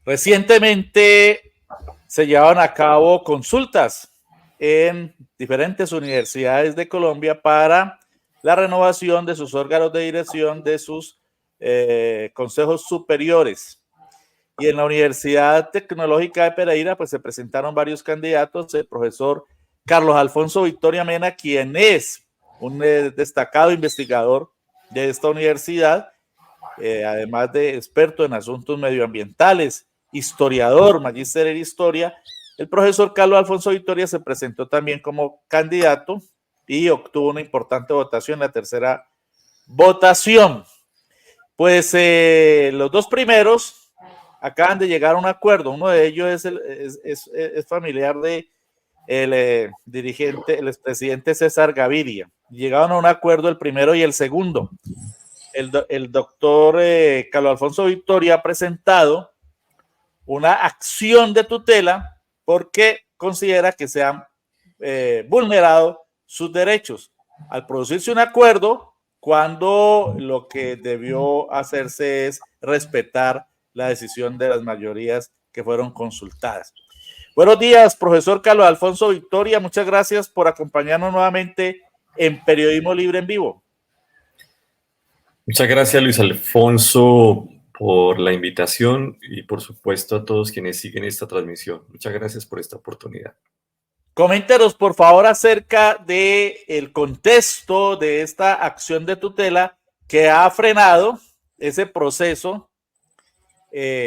Recientemente se llevaron a cabo consultas en diferentes universidades de Colombia para la renovación de sus órganos de dirección de sus consejos superiores. Y en la Universidad Tecnológica de Pereira, pues se presentaron varios candidatos. El profesor Carlos Alfonso Victoria Mena, quien es un destacado investigador de esta universidad, además de experto en asuntos medioambientales, historiador, magíster en historia. El profesor Carlos Alfonso Victoria se presentó también como candidato y obtuvo una importante votación, la tercera votación. Pues los dos primeros acaban de llegar a un acuerdo. Uno de ellos es familiar de el dirigente, el expresidente César Gaviria. Llegaron a un acuerdo el primero y el segundo. El doctor Carlos Alfonso Victoria ha presentado una acción de tutela porque considera que se han vulnerado sus derechos al producirse un acuerdo cuando lo que debió hacerse es respetar la decisión de las mayorías que fueron consultadas. Buenos días, profesor Carlos Alfonso Victoria. Muchas gracias por acompañarnos nuevamente en Periodismo Libre en Vivo. Muchas gracias, Luis Alfonso, por la invitación y, por supuesto, a todos quienes siguen esta transmisión. Muchas gracias por esta oportunidad. Coméntenos, por favor, acerca del contexto de esta acción de tutela que ha frenado ese proceso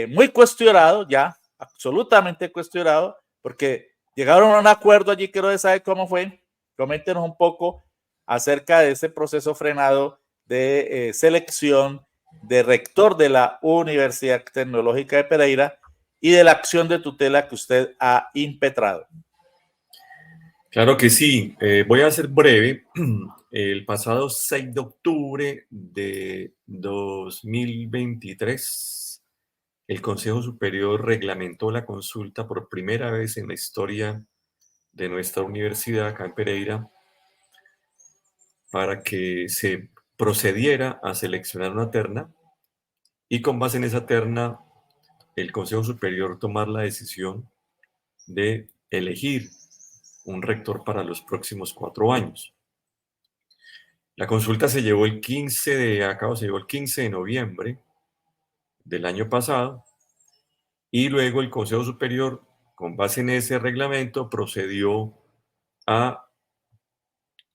muy cuestionado, ya absolutamente cuestionado, porque llegaron a un acuerdo allí, quiero saber cómo fue. Coméntenos un poco acerca de ese proceso frenado de selección de rector de la Universidad Tecnológica de Pereira y de la acción de tutela que usted ha impetrado. Claro que sí. Voy a ser breve. El pasado 6 de octubre de 2023, el Consejo Superior reglamentó la consulta por primera vez en la historia de nuestra universidad acá en Pereira para que se procediera a seleccionar una terna y con base en esa terna el Consejo Superior tomar la decisión de elegir un rector para los próximos 4 años. La consulta se llevó el 15 de noviembre del año pasado y luego el Consejo Superior, con base en ese reglamento, procedió a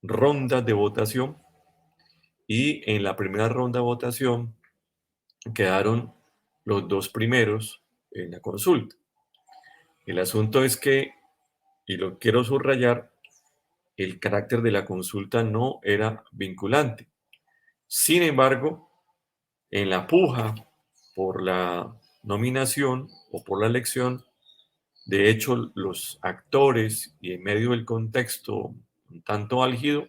rondas de votación y en la primera ronda de votación quedaron los dos primeros en la consulta. El asunto es que, y lo quiero subrayar, el carácter de la consulta no era vinculante. Sin embargo, en la puja por la nominación o por la elección, de hecho, los actores y en medio del contexto un tanto álgido,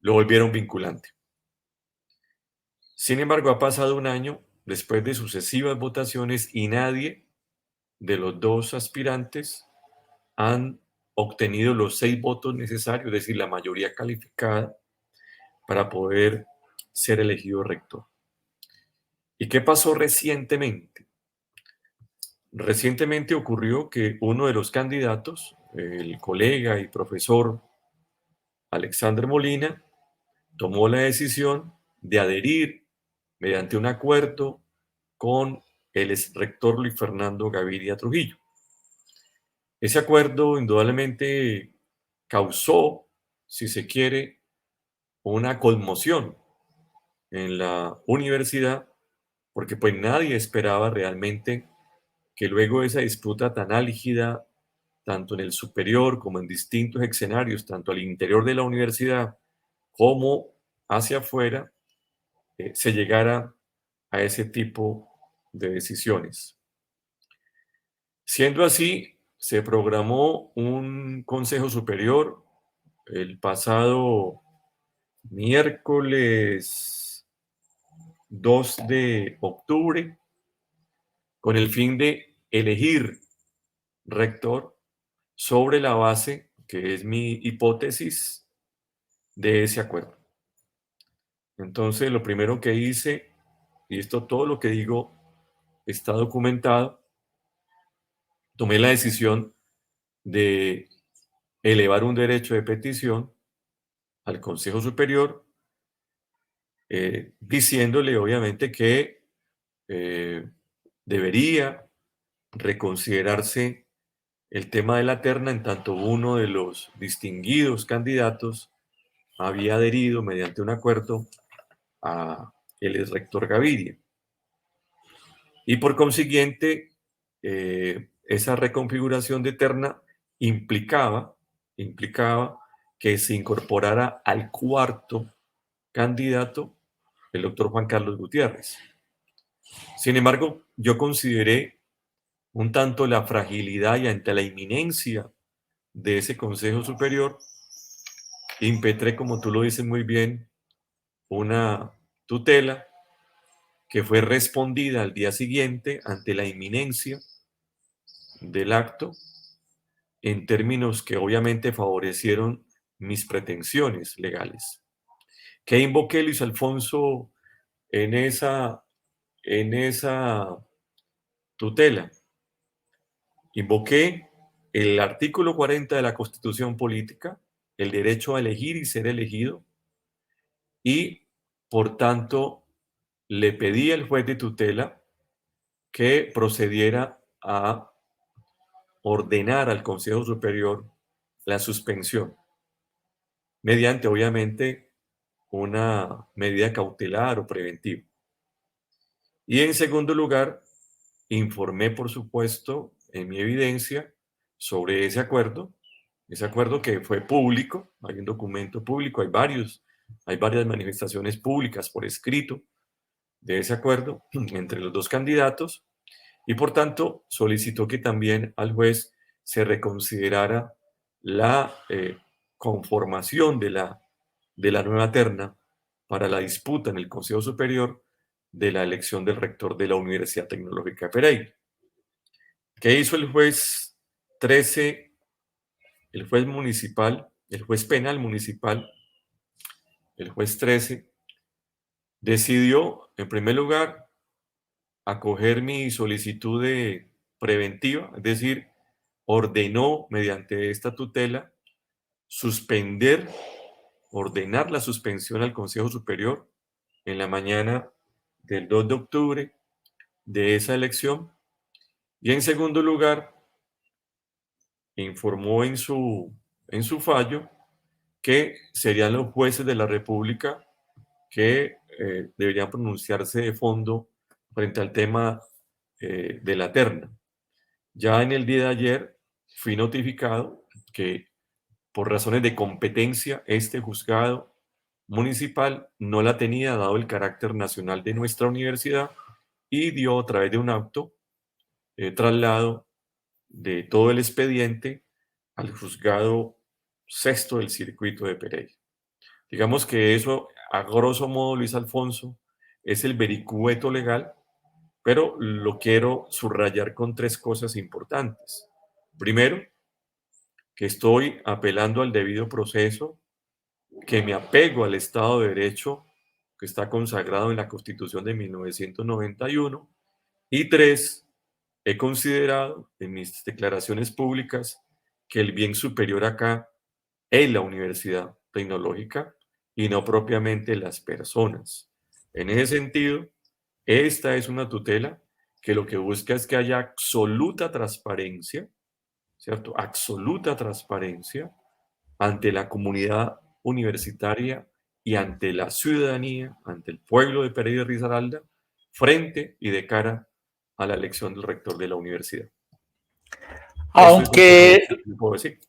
lo volvieron vinculante. Sin embargo, ha pasado un año después de sucesivas votaciones y nadie de los dos aspirantes han obtenido los 6 votos necesarios, es decir, la mayoría calificada para poder ser elegido rector. ¿Y qué pasó recientemente? Recientemente ocurrió que uno de los candidatos, el colega y profesor Alexander Molina, tomó la decisión de adherir mediante un acuerdo con el exrector Luis Fernando Gaviria Trujillo. Ese acuerdo indudablemente causó, si se quiere, una conmoción en la universidad, porque pues nadie esperaba realmente que luego de esa disputa tan álgida, tanto en el superior como en distintos escenarios, tanto al interior de la universidad como hacia afuera, se llegara a ese tipo de decisiones. Siendo así, se programó un consejo superior el pasado miércoles 2 de octubre con el fin de elegir rector sobre la base, que es mi hipótesis, de ese acuerdo. Entonces, lo primero que hice, y esto todo lo que digo está documentado, tomé la decisión de elevar un derecho de petición al Consejo Superior, diciéndole obviamente que debería reconsiderarse el tema de la terna en tanto uno de los distinguidos candidatos había adherido mediante un acuerdo a el exrector Gaviria. Y por consiguiente, esa reconfiguración de terna implicaba que se incorporara al cuarto candidato el doctor Juan Carlos Gutiérrez. Sin embargo, yo consideré un tanto la fragilidad y ante la inminencia de ese Consejo Superior, impetré, como tú lo dices muy bien, una tutela que fue respondida al día siguiente ante la inminencia del acto en términos que obviamente favorecieron mis pretensiones legales. ¿Qué invoqué, Luis Alfonso, en esa tutela? Invoqué el artículo 40 de la Constitución Política, el derecho a elegir y ser elegido, y por tanto le pedí al juez de tutela que procediera a ordenar al Consejo Superior la suspensión, mediante obviamente una medida cautelar o preventiva. Y en segundo lugar, informé, por supuesto, en mi evidencia sobre ese acuerdo que fue público, hay un documento público, hay varias manifestaciones públicas por escrito de ese acuerdo entre los dos candidatos, y por tanto solicitó que también al juez se reconsiderara la conformación de la nueva terna para la disputa en el Consejo Superior de la elección del rector de la Universidad Tecnológica de Pereira. ¿Qué hizo el juez 13, el juez municipal, el juez penal municipal, el juez 13? Decidió, en primer lugar, acoger mi solicitud de preventiva, es decir, ordenó mediante esta tutela ordenar la suspensión al Consejo Superior en la mañana del 2 de octubre de esa elección. Y en segundo lugar, informó en su fallo que serían los jueces de la República que deberían pronunciarse de fondo frente al tema de la terna. Ya en el día de ayer fui notificado que por razones de competencia este juzgado municipal no la tenía, dado el carácter nacional de nuestra universidad, y dio a través de un acto traslado de todo el expediente al juzgado sexto del circuito de Pereira. Digamos que eso, a grosso modo, Luis Alfonso, es el vericueto legal, pero lo quiero subrayar con tres cosas importantes. Primero, que estoy apelando al debido proceso, que me apego al Estado de Derecho que está consagrado en la Constitución de 1991. Y tres, he considerado en mis declaraciones públicas que el bien superior acá es la universidad tecnológica y no propiamente las personas. En ese sentido, esta es una tutela que lo que busca es que haya absoluta transparencia, ¿cierto? Absoluta transparencia ante la comunidad universitaria y ante la ciudadanía, ante el pueblo de Pereira y Risaralda, frente y de cara a la elección del rector de la universidad. Aunque, puedo decir.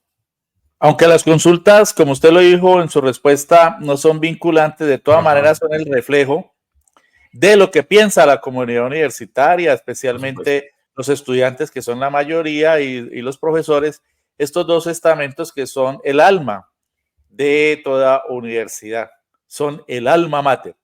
aunque las consultas, como usted lo dijo en su respuesta, no son vinculantes, de todas maneras son el reflejo de lo que piensa la comunidad universitaria, especialmente los estudiantes, que son la mayoría, y los profesores, estos dos estamentos que son el alma de toda universidad, son el alma mater.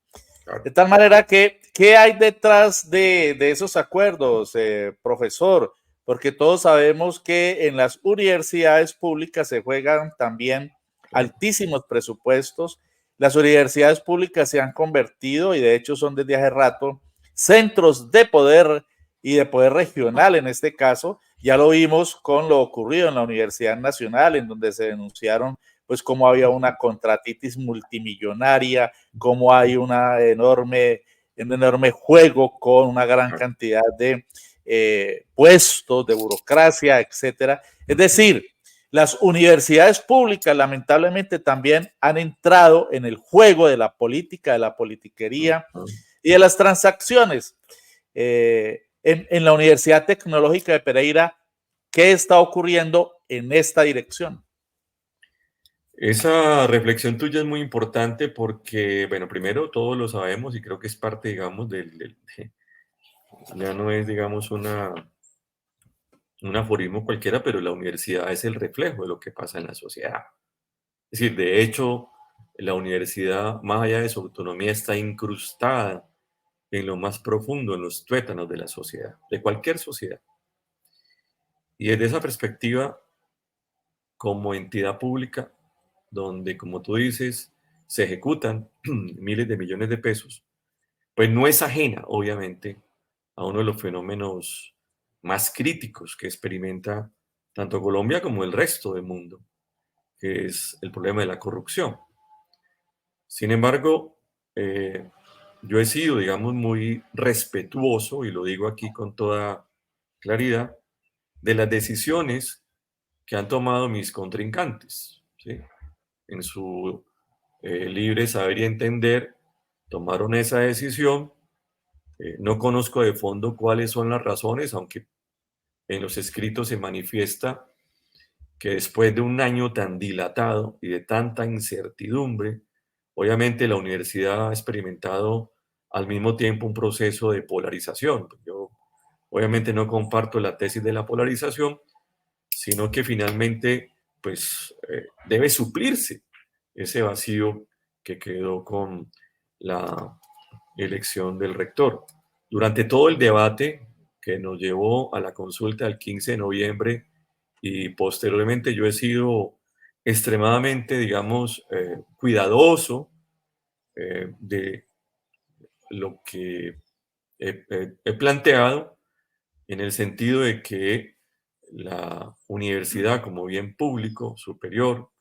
Claro. De tal manera que, ¿qué hay detrás de esos acuerdos, profesor? Porque todos sabemos que en las universidades públicas se juegan también altísimos presupuestos. Las universidades públicas se han convertido, y de hecho son desde hace rato, centros de poder y de poder regional en este caso, Ya lo vimos con lo ocurrido en la Universidad Nacional, en donde se denunciaron pues cómo había una contratitis multimillonaria, cómo hay un enorme juego con una gran cantidad de puestos, de burocracia, etcétera. Es decir, las universidades públicas lamentablemente también han entrado en el juego de la política, de la politiquería y de las transacciones. En la Universidad Tecnológica de Pereira, ¿qué está ocurriendo en esta dirección? Esa reflexión tuya es muy importante porque, bueno, primero todos lo sabemos y creo que es parte, digamos, ya no es, digamos, un aforismo cualquiera, pero la universidad es el reflejo de lo que pasa en la sociedad. Es decir, de hecho, la universidad, más allá de su autonomía, está incrustada en lo más profundo, en los tuétanos de la sociedad, de cualquier sociedad. Y desde esa perspectiva, como entidad pública, donde, como tú dices, se ejecutan miles de millones de pesos, pues no es ajena, obviamente, a uno de los fenómenos más críticos que experimenta tanto Colombia como el resto del mundo, que es el problema de la corrupción. Sin embargo, yo he sido, digamos, muy respetuoso, y lo digo aquí con toda claridad, de las decisiones que han tomado mis contrincantes, ¿sí? En su libre saber y entender, tomaron esa decisión. No conozco de fondo cuáles son las razones, aunque en los escritos se manifiesta que después de un año tan dilatado y de tanta incertidumbre, obviamente la universidad ha experimentado al mismo tiempo un proceso de polarización. Yo obviamente no comparto la tesis de la polarización, sino que finalmente pues debe suplirse ese vacío que quedó con la elección del rector. Durante todo el debate que nos llevó a la consulta del 15 de noviembre y posteriormente yo he sido extremadamente, digamos, cuidadoso de lo que he planteado en el sentido de que la universidad como bien público superior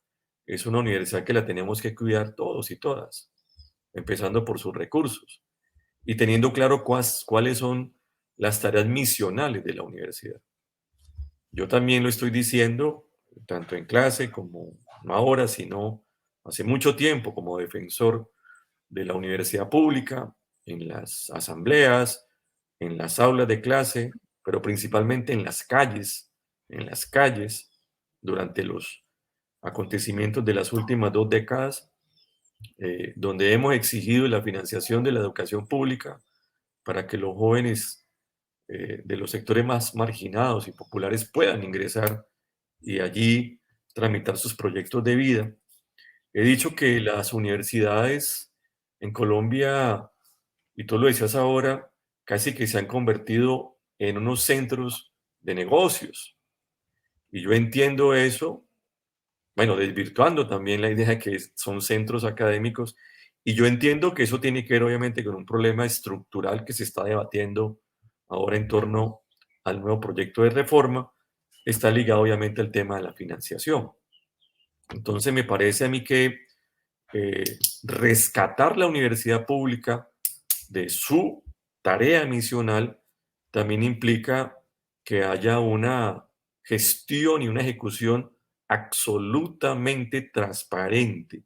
es una universidad que la tenemos que cuidar todos y todas, empezando por sus recursos y teniendo claro cuáles son las tareas misionales de la universidad. Yo también lo estoy diciendo, tanto en clase como no ahora, sino hace mucho tiempo como defensor de la universidad pública, en las asambleas, en las aulas de clase, pero principalmente en las calles, durante los acontecimientos de las últimas 2 décadas, donde hemos exigido la financiación de la educación pública para que los jóvenes de los sectores más marginados y populares puedan ingresar y allí tramitar sus proyectos de vida. He dicho que las universidades en Colombia, y tú lo decías ahora, casi que se han convertido en unos centros de negocios. Y yo entiendo eso, bueno, desvirtuando también la idea de que son centros académicos. Y yo entiendo que eso tiene que ver obviamente con un problema estructural que se está debatiendo ahora en torno al nuevo proyecto de reforma. Está ligado obviamente al tema de la financiación. Entonces me parece a mí que eh, rescatar la universidad pública de su tarea misional también implica que haya una gestión y una ejecución absolutamente transparente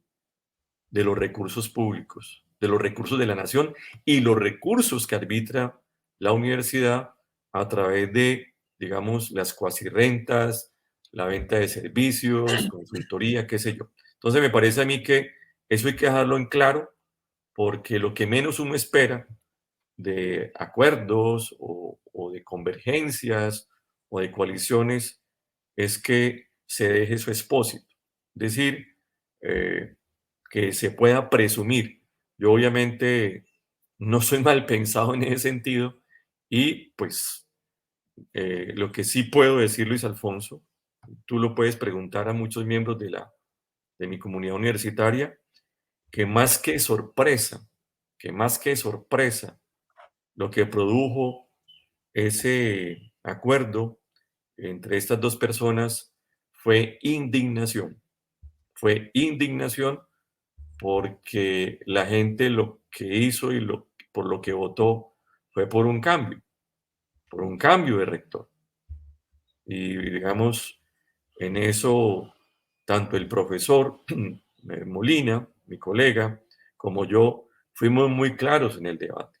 de los recursos públicos, de los recursos de la nación y los recursos que arbitra la universidad a través de, digamos, las cuasirrentas, la venta de servicios, consultoría, qué sé yo. Entonces me parece a mí que eso hay que dejarlo en claro porque lo que menos uno espera de acuerdos o de convergencias o de coaliciones es que se deje su expósito. Es decir, eh, que se pueda presumir. Yo obviamente no soy mal pensado en ese sentido y pues lo que sí puedo decir, Luis Alfonso, tú lo puedes preguntar a muchos miembros de mi comunidad universitaria, que más que sorpresa, lo que produjo ese acuerdo entre estas dos personas fue indignación. Fue indignación porque la gente lo que hizo y por lo que votó fue por un cambio de rector. Y digamos, en eso, tanto el profesor Molina, mi colega, como yo, fuimos muy claros en el debate.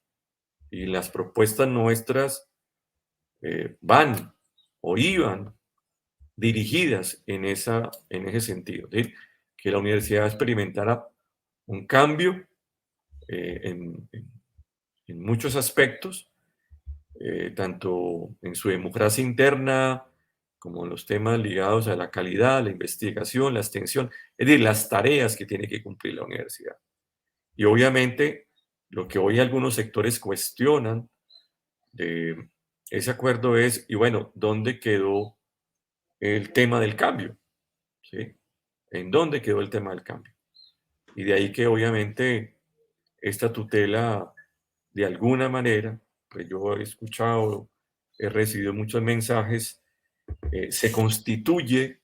Y las propuestas nuestras van o iban dirigidas en ese sentido, ¿sí? Que la universidad experimentara un cambio en muchos aspectos, tanto en su democracia interna como en los temas ligados a la calidad, la investigación, la extensión, es decir, las tareas que tiene que cumplir la universidad. Y obviamente lo que hoy algunos sectores cuestionan de ese acuerdo es, y bueno, ¿dónde quedó el tema del cambio? ¿Sí? ¿En dónde quedó el tema del cambio? Y de ahí que obviamente esta tutela, de alguna manera, pues yo he escuchado, he recibido muchos mensajes, se constituye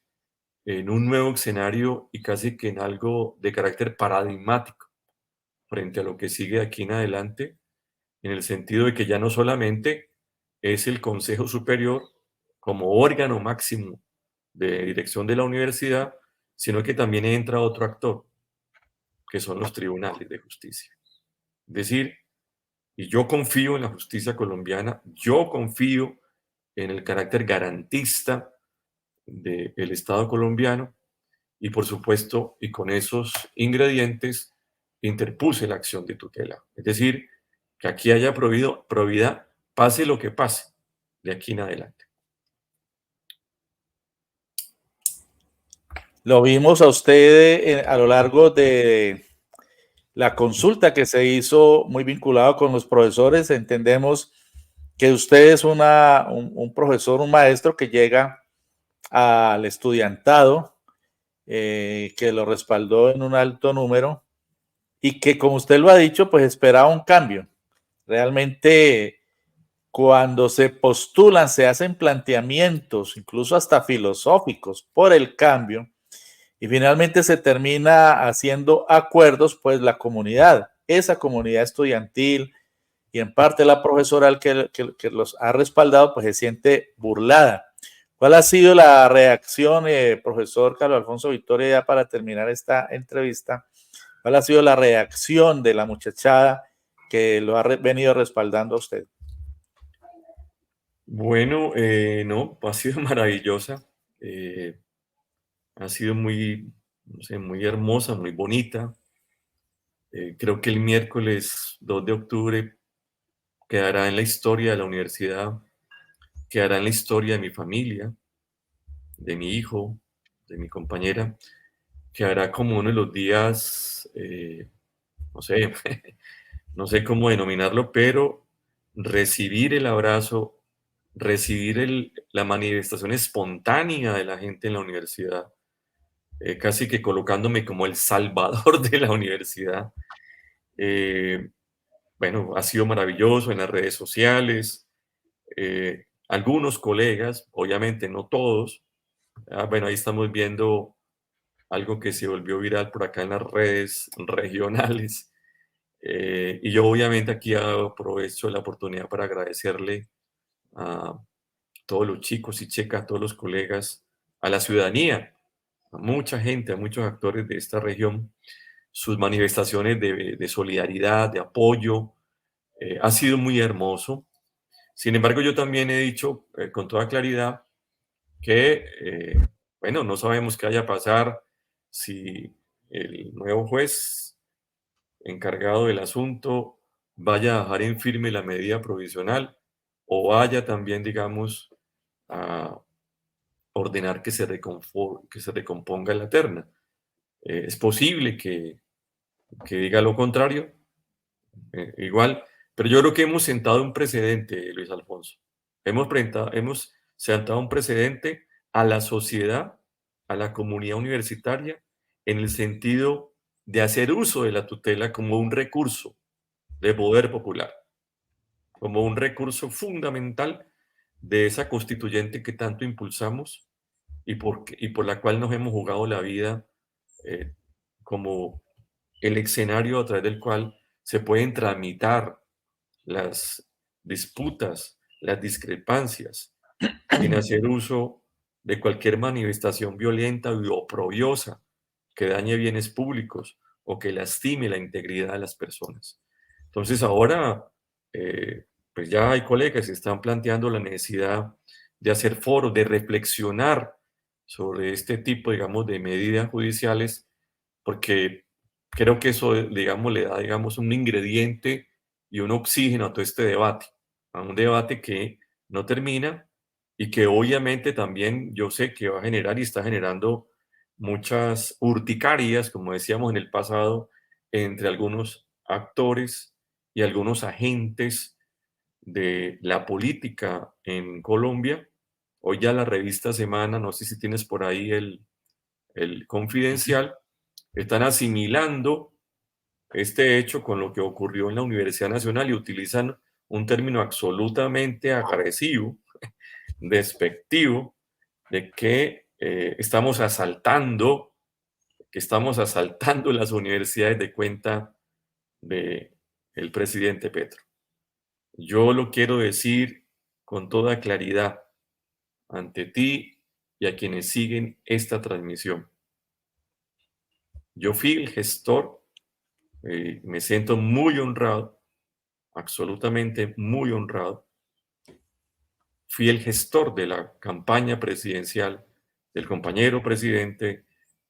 en un nuevo escenario y casi que en algo de carácter paradigmático frente a lo que sigue de aquí en adelante, en el sentido de que ya no solamente es el Consejo Superior como órgano máximo de dirección de la universidad, sino que también entra otro actor, que son los tribunales de justicia. Es decir, y yo confío en la justicia colombiana, yo confío en el carácter garantista del Estado colombiano y por supuesto, y con esos ingredientes, interpuse la acción de tutela. Es decir, que aquí haya probidad, pase lo que pase de aquí en adelante. Lo vimos a usted a lo largo de la consulta que se hizo muy vinculado con los profesores. Entendemos que usted es un profesor, un maestro que llega al estudiantado, que lo respaldó en un alto número y que, como usted lo ha dicho, pues esperaba un cambio. Realmente, cuando se postulan, se hacen planteamientos, incluso hasta filosóficos, por el cambio, y finalmente se termina haciendo acuerdos, pues la comunidad, esa comunidad estudiantil y en parte la profesoral que los ha respaldado, pues se siente burlada. ¿Cuál ha sido la reacción, profesor Carlos Alfonso Victoria, ya para terminar esta entrevista? ¿Cuál ha sido la reacción de la muchachada que lo ha venido respaldando a usted? Bueno, no, ha sido maravillosa, eh, ha sido muy, no sé, muy hermosa, muy bonita. Creo que el miércoles 2 de octubre quedará en la historia de la universidad, quedará en la historia de mi familia, de mi hijo, de mi compañera, quedará como uno de los días, no sé, no sé cómo denominarlo, pero recibir el abrazo, recibir la manifestación espontánea de la gente en la universidad, casi que colocándome como el salvador de la universidad. Bueno, ha sido maravilloso en las redes sociales. Algunos colegas, obviamente no todos, bueno, ahí estamos viendo algo que se volvió viral por acá en las redes regionales. Y yo obviamente aquí aprovecho la oportunidad para agradecerle a todos los chicos y chicas, a todos los colegas, a la ciudadanía, a mucha gente, a muchos actores de esta región, sus manifestaciones de solidaridad, de apoyo. Ha sido muy hermoso. Sin embargo, yo también he dicho con toda claridad que, bueno, no sabemos qué vaya a pasar si el nuevo juez encargado del asunto vaya a dejar en firme la medida provisional o vaya también, digamos, a ordenar que se recomponga la terna. Es posible que diga lo contrario, igual, pero yo creo que hemos sentado un precedente, Luis Alfonso. Hemos sentado un precedente a la sociedad, a la comunidad universitaria, en el sentido de hacer uso de la tutela como un recurso de poder popular, como un recurso fundamental de esa constituyente que tanto impulsamos y por la cual nos hemos jugado la vida, como el escenario a través del cual se pueden tramitar las disputas, las discrepancias, sin hacer uso de cualquier manifestación violenta y oprobiosa que dañe bienes públicos o que lastime la integridad de las personas. Entonces ahora, pues ya hay colegas que están planteando la necesidad de hacer foros, de reflexionar sobre este tipo, digamos, de medidas judiciales, porque creo que eso, digamos, le da, digamos, un ingrediente y un oxígeno a todo este debate, a un debate que no termina y que obviamente también yo sé que va a generar y está generando muchas urticarias, como decíamos en el pasado, entre algunos actores y algunos agentes de la política en Colombia. Hoy ya la revista Semana, no sé si tienes por ahí el Confidencial, están asimilando este hecho con lo que ocurrió en la Universidad Nacional y utilizan un término absolutamente agresivo, despectivo, de que estamos asaltando las universidades de cuenta de el presidente Petro. Yo lo quiero decir con toda claridad ante ti y a quienes siguen esta transmisión. Yo fui el gestor, me siento muy honrado, absolutamente muy honrado. Fui el gestor de la campaña presidencial del compañero presidente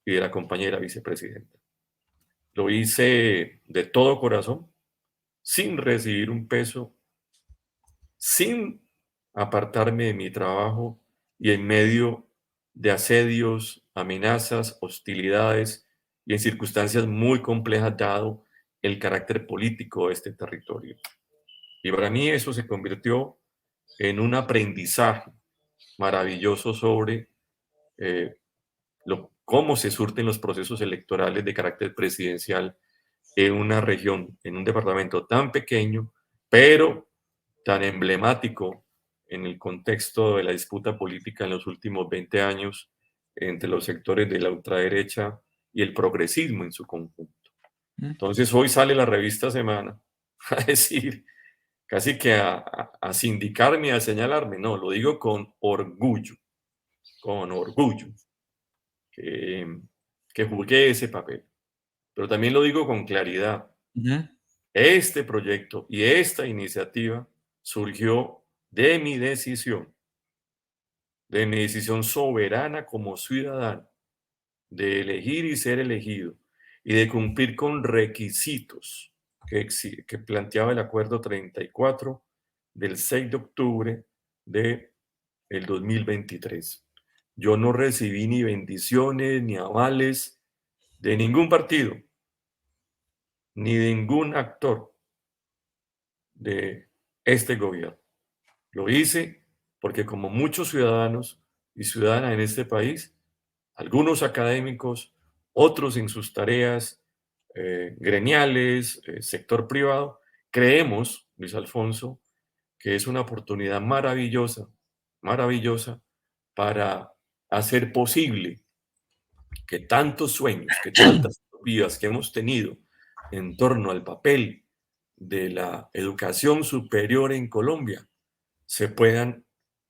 y de la compañera vicepresidenta. Lo hice de todo corazón, sin recibir un peso, sin apartarme de mi trabajo y en medio de asedios, amenazas, hostilidades y en circunstancias muy complejas dado el carácter político de este territorio. Y para mí eso se convirtió en un aprendizaje maravilloso sobre cómo se surten los procesos electorales de carácter presidencial en una región, en un departamento tan pequeño, pero tan emblemático en el contexto de la disputa política en los últimos 20 años entre los sectores de la ultraderecha y el progresismo en su conjunto. Entonces hoy sale la revista Semana a decir, casi que a sindicarme, a señalarme, no, lo digo con orgullo, que jugué ese papel. Pero también lo digo con claridad. Este proyecto y esta iniciativa surgió de mi decisión soberana como ciudadano, de elegir y ser elegido, y de cumplir con requisitos que planteaba el Acuerdo 34 del 6 de octubre del 2023. Yo no recibí ni bendiciones ni avales de ningún partido, ni de ningún actor de este gobierno. Lo hice porque como muchos ciudadanos y ciudadanas en este país, algunos académicos, otros en sus tareas gremiales, sector privado, creemos, Luis Alfonso, que es una oportunidad maravillosa, maravillosa para hacer posible que tantos sueños, que tantas utopías que hemos tenido en torno al papel de la educación superior en Colombia se puedan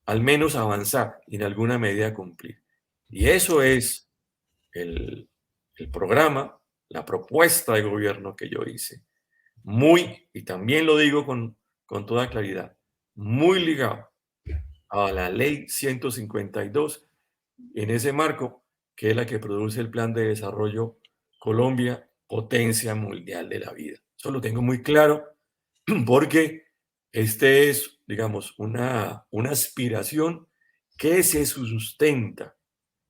al menos avanzar y en alguna medida cumplir. Y eso es el programa, la propuesta de gobierno que yo hice. Muy, y también lo digo con toda claridad, muy ligado a la ley 152 en ese marco, que es la que produce el Plan de Desarrollo Colombia, potencia mundial de la vida. Eso lo tengo muy claro porque este es, digamos, una aspiración que se sustenta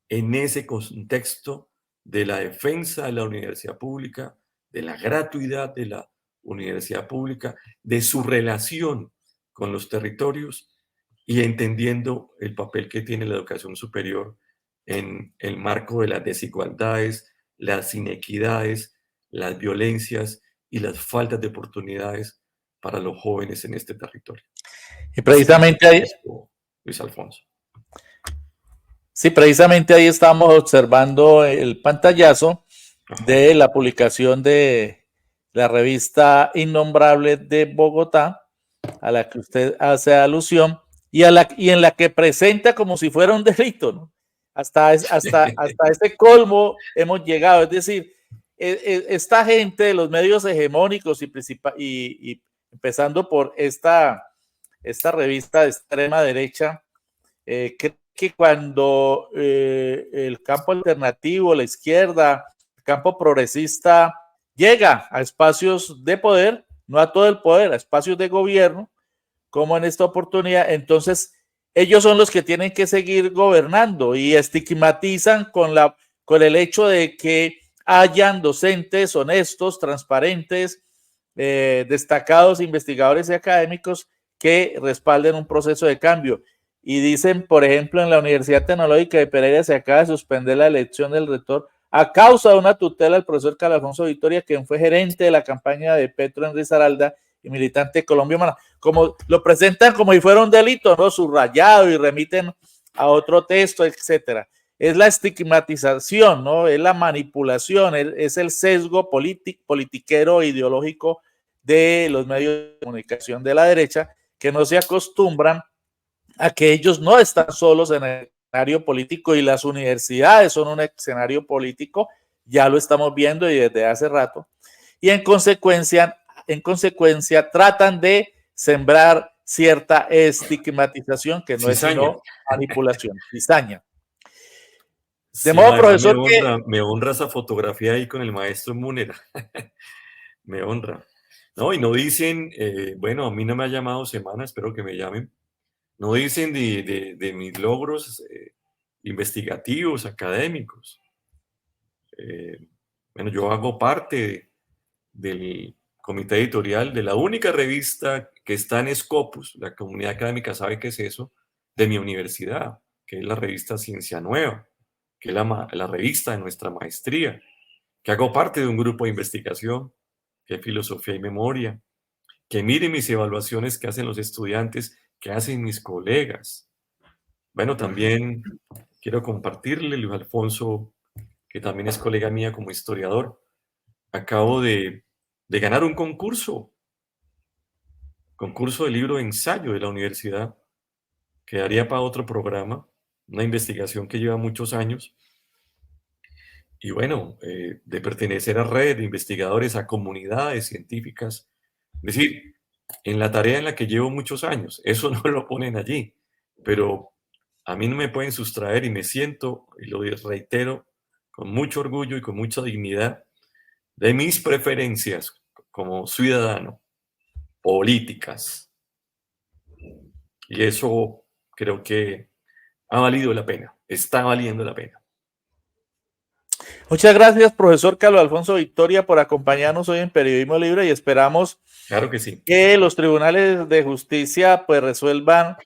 en ese contexto de la defensa de la universidad pública, de la gratuidad de la universidad pública, de su relación con los territorios y entendiendo el papel que tiene la educación superior en el marco de las desigualdades, las inequidades, las violencias y las faltas de oportunidades para los jóvenes en este territorio. Y precisamente ahí, Luis Alfonso. Sí, precisamente ahí estamos observando el pantallazo de la publicación de la revista Innombrable de Bogotá, a la que usted hace alusión, y en la que presenta como si fuera un delito, ¿no? Hasta ese colmo hemos llegado. Es decir, esta gente de los medios hegemónicos y empezando por esta revista de extrema derecha, cree que cuando el campo alternativo, la izquierda, el campo progresista llega a espacios de poder, no a todo el poder, a espacios de gobierno, como en esta oportunidad, entonces ellos son los que tienen que seguir gobernando y estigmatizan con el hecho de que hayan docentes honestos, transparentes, destacados investigadores y académicos que respalden un proceso de cambio. Y dicen, por ejemplo, en la Universidad Tecnológica de Pereira se acaba de suspender la elección del rector a causa de una tutela del profesor Carlos Alfonso Victoria, quien fue gerente de la campaña de Petro en Risaralda y militante de Colombia Humana. Como lo presentan como si fuera un delito, ¿no? Subrayado, y remiten a otro texto, etcétera. Es la estigmatización, ¿no? Es la manipulación, es el sesgo politiquero ideológico de los medios de comunicación de la derecha, que no se acostumbran a que ellos no están solos en el escenario político, y las universidades son un escenario político, ya lo estamos viendo y desde hace rato, y en consecuencia tratan de sembrar cierta estigmatización que no cizaña. es sino manipulación, cizaña. De modo, profesor, me honra esa fotografía ahí con el maestro Múnera. Me honra. No, y no dicen, bueno, a mí no me ha llamado semana, espero que me llamen. No dicen de mis logros investigativos, académicos. Bueno, yo hago parte del comité editorial de la única revista que está en Scopus, la comunidad académica sabe qué es eso, de mi universidad, que es la revista Ciencia Nueva, que es la revista de nuestra maestría, que hago parte de un grupo de investigación, que es Filosofía y Memoria, que mire mis evaluaciones que hacen los estudiantes, que hacen mis colegas. Bueno, también quiero compartirle, Luis Alfonso, que también es colega mía como historiador. Acabo de ganar un concurso de libro de ensayo de la universidad, que daría para otro programa, una investigación que lleva muchos años. Y bueno, de pertenecer a redes de investigadores, a comunidades científicas. Es decir, en la tarea en la que llevo muchos años, eso no lo ponen allí, pero a mí no me pueden sustraer y me siento, y lo reitero, con mucho orgullo y con mucha dignidad, de mis preferencias como ciudadano, políticas. Y eso creo que ha valido la pena, está valiendo la pena. Muchas gracias, profesor Carlos Alfonso Victoria, por acompañarnos hoy en Periodismo Libre, y esperamos claro que sí, que los tribunales de justicia pues resuelvan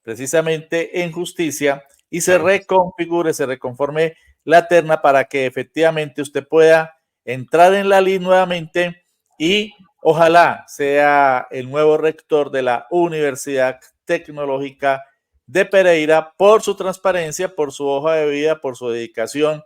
precisamente en justicia y se reconfigure, se reconforme la terna para que efectivamente usted pueda entrar en la ley nuevamente y ojalá sea el nuevo rector de la Universidad Tecnológica de Pereira, por su transparencia, por su hoja de vida, por su dedicación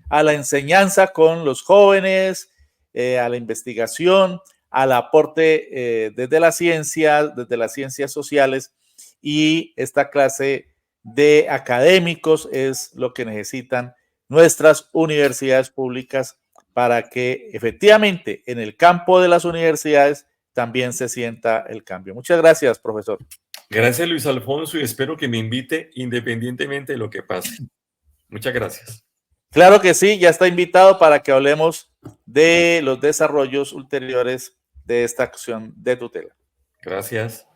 a la enseñanza con los jóvenes, a la investigación, al aporte desde las ciencias sociales, y esta clase de académicos es lo que necesitan nuestras universidades públicas para que efectivamente en el campo de las universidades también se sienta el cambio. Muchas gracias, profesor. Gracias, Luis Alfonso, y espero que me invite independientemente de lo que pase. Muchas gracias. Claro que sí, ya está invitado para que hablemos de los desarrollos ulteriores de esta acción de tutela. Gracias.